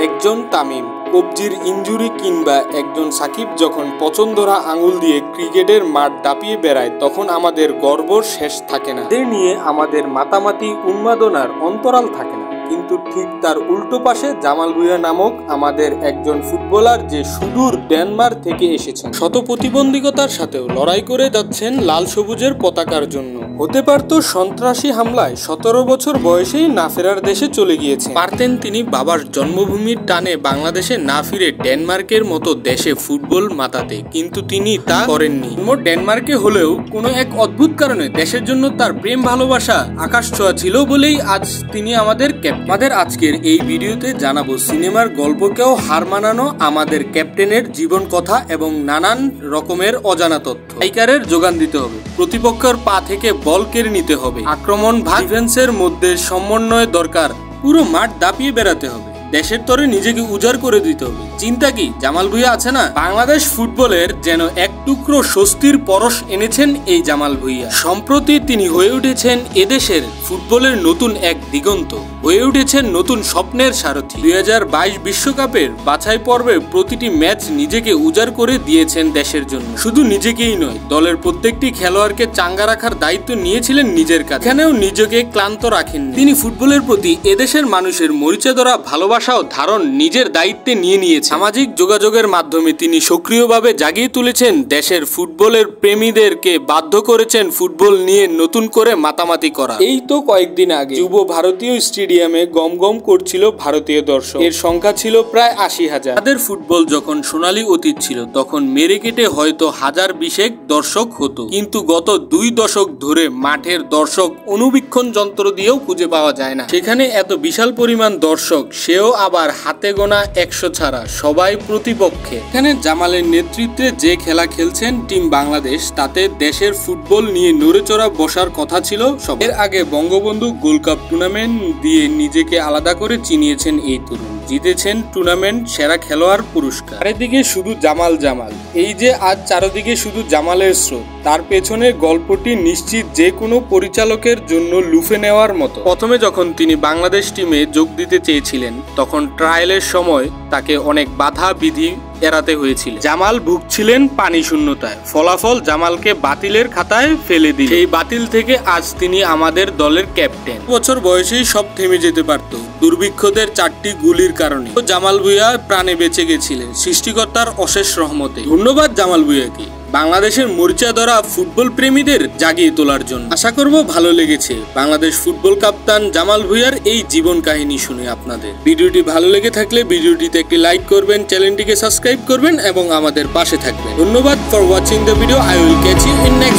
একজন তামিম, কবজির ইনজুরি কিংবা একজন সাকিব যখন পছন্দরা আঙুল দিয়ে ক্রিকেটের মাঠ দাপিয়ে বেড়ায় তখন আমাদের গর্ব শেষ থাকে না। এদের নিয়ে আমাদের মাতামাতি উন্মাদনার অন্তরাল থাকে না। কিন্তু ঠিক তার উল্টো পাশে জামাল ভুঁইয়া নামক আমাদের একজন ফুটবলার যে সুদূর ডেনমার্ক থেকে এসেছেন, শত প্রতিবন্ধকতার সাথেও লড়াই করে যাচ্ছেন লাল সবুজের পতাকার জন্য। হতে পারত সন্ত্রাসী হামলায় 17 বছর বয়সেই না ফেরার দেশে চলে গিয়েছেন, পারতেন তিনি বাবার জন্মভূমির টানে বাংলাদেশে না ফিরে ডেনমার্কের মতো দেশে ফুটবল মাতাতে, কিন্তু তিনি তা করেননি। ডেনমার্কে হলেও কোনো এক অদ্ভুত কারণে দেশের জন্য তার প্রেম ভালোবাসা আকাশ ছোঁয়া ছিল বলেই আজ তিনি আমাদের আমাদের আজকের এই ভিডিওতে জানাবো সিনেমার গল্পকেও হার মানানো আমাদের ক্যাপ্টেনের জীবন কথা এবং নানান রকমের অজানা তথ্য। স্ট্রাইকারের যোগান দিতে হবে, প্রতিপক্ষের পা থেকে বল কেড়ে নিতে হবে, আক্রমণ ভাগ ডিফেন্সের মধ্যে সমন্বয় দরকার, পুরো মাঠ দাপিয়ে বেড়াতে হবে, দেশের তরে নিজেকে উজাড় করে দিতে হবে। চিন্তা কি জামাল ভুঁইয়া আছে না? বাংলাদেশ ফুটবলের যেন এক টুকরো স্বস্তির পরশ এনেছেন এই জামাল ভুঁইয়া। সম্প্রতি তিনি হয়ে উঠেছেন এদেশের ফুটবলের নতুন এক দিগন্ত, হয়ে উঠেছেন নতুন স্বপ্নের সারথি। 2022 বিশ্বকাপের বাছাই পর্বে প্রতিটি ম্যাচ নিজেকে উজাড় করে দিয়েছেন দেশের জন্য। শুধু নিজেকেই নয়, দলের প্রত্যেকটি খেলোয়াড়কে চাঙ্গা রাখার দায়িত্ব নিয়েছিলেন নিজের কাছে। এখানেও নিজেকে ক্লান্ত রাখেননি তিনি। ফুটবলের প্রতি এদেশের মানুষের মরিচা ধরা ভালোবাসা ও ধারণ নিজের দায়িত্বে নিয়ে নিয়েছেন। সামাজিক যোগাযোগের মাধ্যমে তিনি সক্রিয়ভাবে জাগিয়ে তুলেছেন দেশের ফুটবলের প্রেমীদেরকে, বাধ্য করেছেন ফুটবল নিয়ে নতুন করে মাতামাতি করা। এই তো কয়েকদিন আগে যুব ভারতীয় স্টেডিয়ামে গম গম করছিল ভারতীয় দর্শক। এর সংখ্যা ছিল প্রায় 80,000। তাদের ফুটবল যখন সোনালী অতীত ছিল তখন মেরে কেটে হয়তো 1020 দর্শক হতো, কিন্তু গত 2 দশক ধরে মাঠের দর্শক অনুবীক্ষণ যন্ত্র দিয়েও খুঁজে পাওয়া যায় না। সেখানে এত বিশাল পরিমাণ দর্শক, সেও আবার হাতে গোনা 100 ছাড়া, সবাই প্রতিপক্ষে। এখানে জামালের নেতৃত্বে যে খেলা খেলছেন টিম বাংলাদেশ, তাতে দেশের ফুটবল নিয়ে নড়েচড়া বসার কথা ছিল সব। এর আগে বঙ্গবন্ধু গোল্ড কাপ টুর্নামেন্ট দিয়ে নিজেকে আলাদা করে চিনিয়েছেন এই তরুণ, জিতেছেন টুর্নামেন্ট সেরা খেলোয়াড় পুরস্কার। চারিদিকে শুধু জামাল জামাল, এই যে আজ চারিদিকে শুধু জামালের স্রোত, তার পেছনে গল্পটি নিশ্চিত যে কোনো পরিচালকের জন্য লুফে নেওয়ার মতো। প্রথমে যখন তিনি বাংলাদেশ টিমে যোগ দিতে চেয়েছিলেন তখন ট্রায়ালের সময় তাকে অনেক বাধা বিধি এড়াতে হয়েছিল। জামাল ভুগছিলেন পানি শূন্যতায়, ফলাফল জামালকে বাতিলের খাতায় ফেলে দিল। সেই বাতিল থেকে আজ তিনি আমাদের দলের ক্যাপ্টেন। বছর বয়সেই সব থেমে যেতে পারত দুর্ভিক্ষদের 4টি গুলির কারণে। জামাল ভুঁইয়া প্রাণে বেঁচে গেছিলেন সৃষ্টিকর্তার অশেষ রহমতে। ধন্যবাদ জামাল ভুঁইয়াকে বাংলাদেশের মরিচা ধরা ফুটবল প্রেমীদের জাগিয়ে তোলার জন্য। আশা করব ভালো লেগেছে বাংলাদেশ ফুটবল কাপ্তান জামাল ভুঁইয়ার এই জীবন কাহিনী শুনে আপনাদের। ভিডিওটি ভালো লেগে থাকলে ভিডিওটিতে একটি লাইক করবেন, চ্যানেলটিকে সাবস্ক্রাইব করবেন এবং আমাদের পাশে থাকবেন। ধন্যবাদ for watching the video. I will catch you in next